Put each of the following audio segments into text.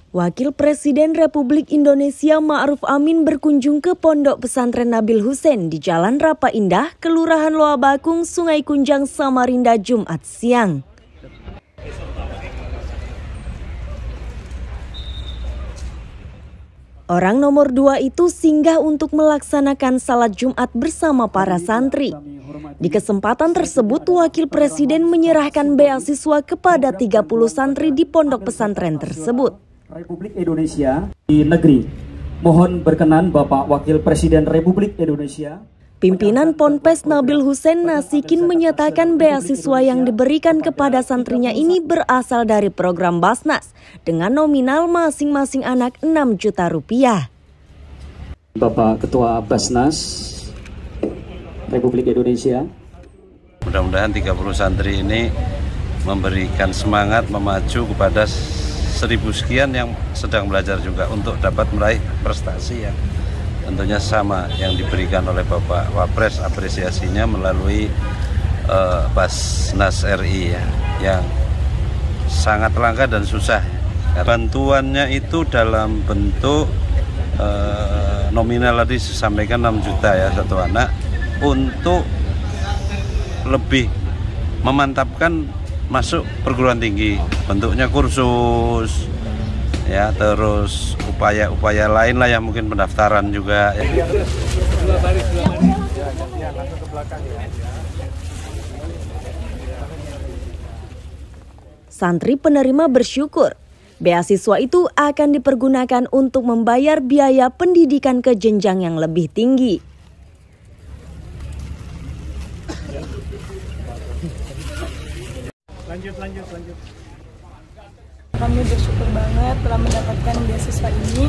Wakil Presiden Republik Indonesia Ma'ruf Amin berkunjung ke Pondok Pesantren Nabil Hussein di Jalan Rapa Indah, Kelurahan Loa Bakung, Sungai Kunjang, Samarinda, Jumat siang. Orang nomor 2 itu singgah untuk melaksanakan salat Jumat bersama para santri. Di kesempatan tersebut, Wakil Presiden menyerahkan beasiswa kepada 30 santri di pondok pesantren tersebut. Republik Indonesia di negeri. Mohon berkenan Bapak Wakil Presiden Republik Indonesia. Pimpinan Ponpes Nabil Hussein Nasikin menyatakan beasiswa yang diberikan kepada santrinya ini berasal dari program Basnas dengan nominal masing-masing anak 6 juta rupiah. Bapak Ketua Basnas Republik Indonesia. Mudah-mudahan 30 santri ini memberikan semangat memaju kepada 1000 sekian yang sedang belajar juga untuk dapat meraih prestasi yang tentunya sama yang diberikan oleh Bapak Wapres, apresiasinya melalui Basnas RI yang sangat langka dan susah. Bantuannya itu dalam bentuk nominal tadi disampaikan 6 juta ya satu anak untuk lebih memantapkan masuk perguruan tinggi, bentuknya kursus ya, terus upaya-upaya lain lah yang mungkin pendaftaran juga ya. Santri penerima bersyukur beasiswa itu akan dipergunakan untuk membayar biaya pendidikan ke jenjang yang lebih tinggi. Lanjut. Kami bersyukur banget telah mendapatkan beasiswa ini.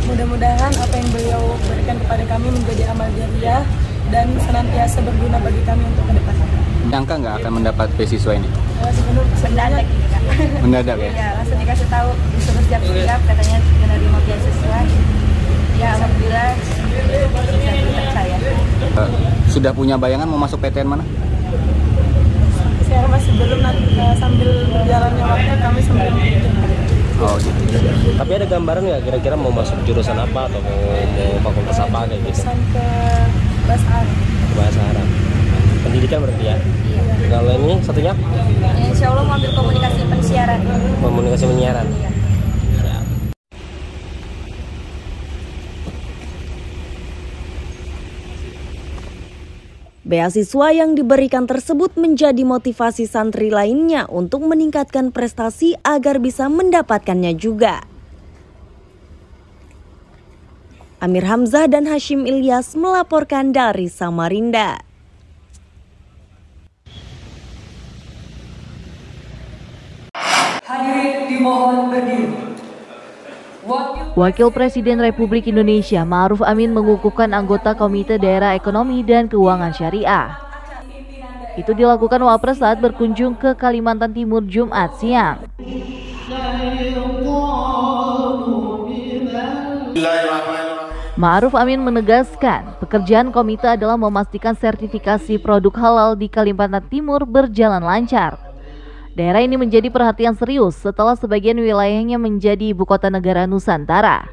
Mudah-mudahan apa yang beliau berikan kepada kami menjadi amal jariah dan senantiasa berguna bagi kami untuk ke depan. Nyangka nggak akan mendapat beasiswa ini? Mendadak ini, Kak. Mendadak ya? Iya, langsung dikasih tahu disuruh siap-siap katanya menerima beasiswa. Ya, alhamdulillah saya. Sudah punya bayangan mau masuk PTN mana? Saya masih belum, sambil berjalannya waktu kami sambil memikirkan. Oh gitu. Tapi ada gambaran nggak kira-kira mau masuk jurusan apa atau mau fakultas apa kayak gitu? Jurusan ke bahasa Arab. Bahasa Arab. Pendidikan berarti ya? Iya. Kalau ini satunya? Insya Allah mau ambil komunikasi penyiaran. Komunikasi penyiaran. Iya. Beasiswa yang diberikan tersebut menjadi motivasi santri lainnya untuk meningkatkan prestasi agar bisa mendapatkannya juga. Amir Hamzah dan Hashim Ilyas melaporkan dari Samarinda. Hadirin dimohon berdiri. Wakil Presiden Republik Indonesia Ma'ruf Amin mengukuhkan anggota Komite Daerah Ekonomi dan Keuangan Syariah. Itu dilakukan Wapres saat berkunjung ke Kalimantan Timur Jumat siang. Ma'ruf Amin menegaskan pekerjaan komite adalah memastikan sertifikasi produk halal di Kalimantan Timur berjalan lancar. Daerah ini menjadi perhatian serius setelah sebagian wilayahnya menjadi ibu kota negara Nusantara.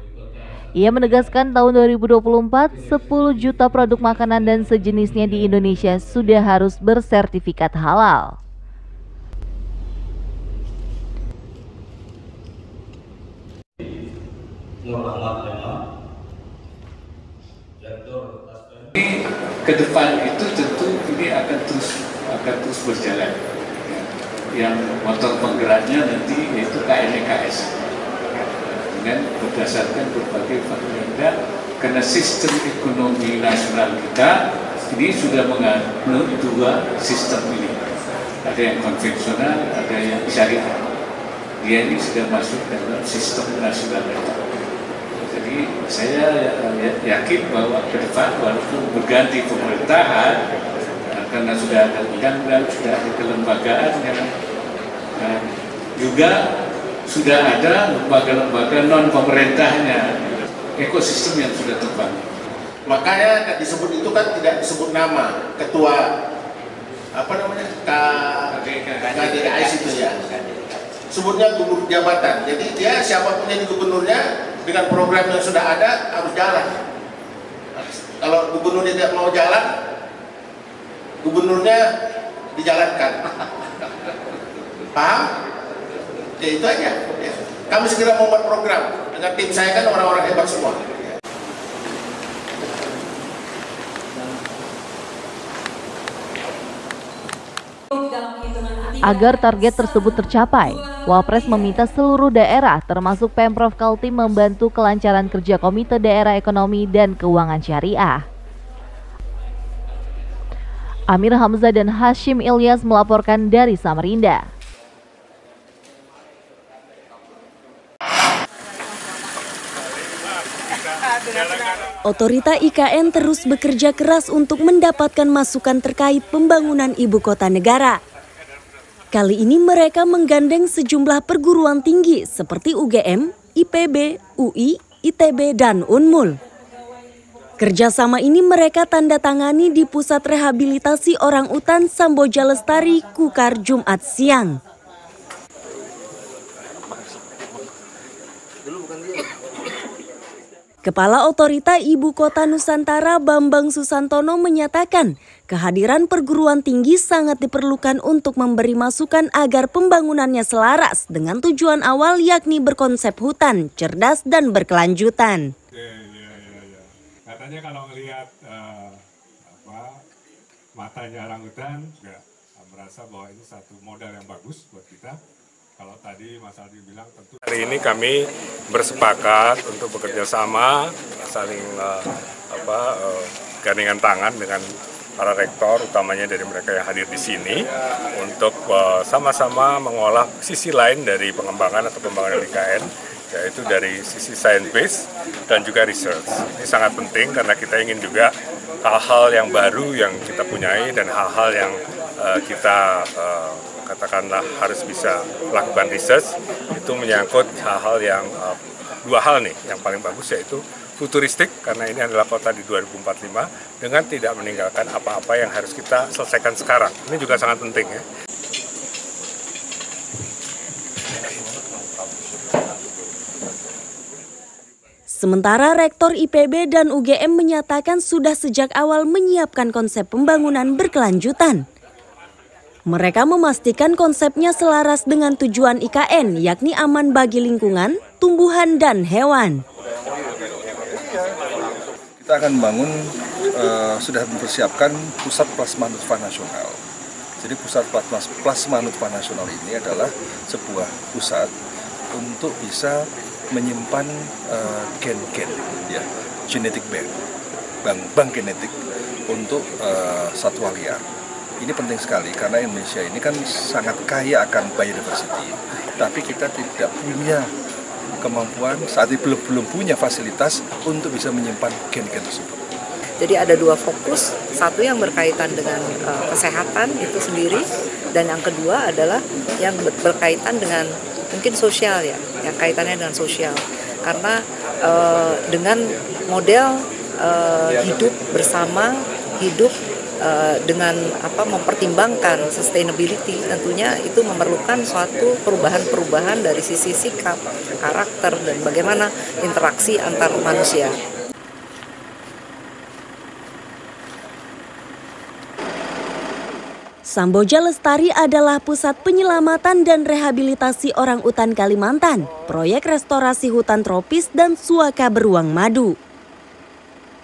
Ia menegaskan tahun 2024, 10 juta produk makanan dan sejenisnya di Indonesia sudah harus bersertifikat halal. Ke depan itu tentu ini akan terus berjalan. Yang motor penggeraknya nanti yaitu KNEKS dengan berdasarkan berbagai faktor karena sistem ekonomi nasional kita ini sudah menganut dua sistem ini, ada yang konvensional, ada yang syariah. Dia ini sudah masuk dalam sistem nasional kita. Jadi saya yakin bahwa ke depan walaupun berganti pemerintahan, karena sudah ada undang-undang, sudah ada kelembagaan yang juga sudah ada lembaga-lembaga non-pemerintahnya, ekosistem yang sudah terbangun. Makanya disebut itu kan tidak disebut nama ketua apa namanya KDKS itu ya. sebutnya gugur jabatan. Jadi dia siapapun yang gubernurnya dengan program yang sudah ada harus jalan. Kalau gubernurnya tidak mau jalan, gubernurnya dijalankan. Paham? Ya itu aja. Ya. Kami segera membuat program. Dengan tim saya kan orang-orang hebat semua. Agar target tersebut tercapai, Wapres meminta seluruh daerah termasuk Pemprov Kaltim membantu kelancaran kerja Komite Daerah Ekonomi dan Keuangan Syariah. Amir Hamzah dan Hashim Ilyas melaporkan dari Samarinda. Otorita IKN terus bekerja keras untuk mendapatkan masukan terkait pembangunan ibu kota negara. Kali ini mereka menggandeng sejumlah perguruan tinggi seperti UGM, IPB, UI, ITB, dan Unmul. Kerjasama ini mereka tanda tangani di Pusat Rehabilitasi Orang Utan Samboja Lestari, Kukar, Jumat siang. Kepala Otorita Ibu Kota Nusantara Bambang Susantono menyatakan kehadiran perguruan tinggi sangat diperlukan untuk memberi masukan agar pembangunannya selaras dengan tujuan awal yakni berkonsep hutan, cerdas dan berkelanjutan. Katanya kalau melihat matanya orangutan, merasa bahwa ini satu modal yang bagus buat kita. Kalau tadi Mas Aldi bilang tentu hari ini kami bersepakat untuk bekerja sama, saling gandengan tangan dengan para rektor, utamanya dari mereka yang hadir di sini, untuk sama-sama mengolah sisi lain dari pengembangan atau pembangunan IKN, yaitu dari sisi science based dan juga research. Ini sangat penting karena kita ingin juga hal-hal yang baru yang kita punyai dan hal-hal yang kita katakanlah harus bisa melakukan research, itu menyangkut hal-hal yang dua hal nih yang paling bagus, yaitu futuristik karena ini adalah kota di 2045 dengan tidak meninggalkan apa-apa yang harus kita selesaikan sekarang. Ini juga sangat penting ya. Sementara Rektor IPB dan UGM menyatakan sudah sejak awal menyiapkan konsep pembangunan berkelanjutan. Mereka memastikan konsepnya selaras dengan tujuan IKN, yakni aman bagi lingkungan, tumbuhan, dan hewan. Kita akan membangun, sudah mempersiapkan pusat plasma nutfah nasional. Jadi pusat plasma nutfah nasional ini adalah sebuah pusat untuk bisa menyimpan gen-gen, ya, genetic bank genetik untuk satwa liar. Ini penting sekali karena Indonesia ini kan sangat kaya akan biodiversity, tapi kita tidak punya kemampuan saat ini belum punya fasilitas untuk bisa menyimpan gen-gen tersebut. Jadi ada dua fokus, satu yang berkaitan dengan kesehatan itu sendiri, dan yang kedua adalah yang berkaitan dengan mungkin sosial ya, yang kaitannya dengan sosial. Karena dengan model hidup bersama, hidup dengan mempertimbangkan sustainability, tentunya itu memerlukan suatu perubahan-perubahan dari sisi sikap, karakter, dan bagaimana interaksi antar manusia. Samboja Lestari adalah pusat penyelamatan dan rehabilitasi orang utan Kalimantan, proyek restorasi hutan tropis dan suaka beruang madu.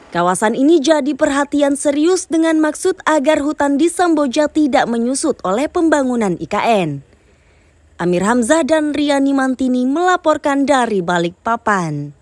Kawasan ini jadi perhatian serius dengan maksud agar hutan di Samboja tidak menyusut oleh pembangunan IKN. Amir Hamzah dan Riani Mantini melaporkan dari Balikpapan.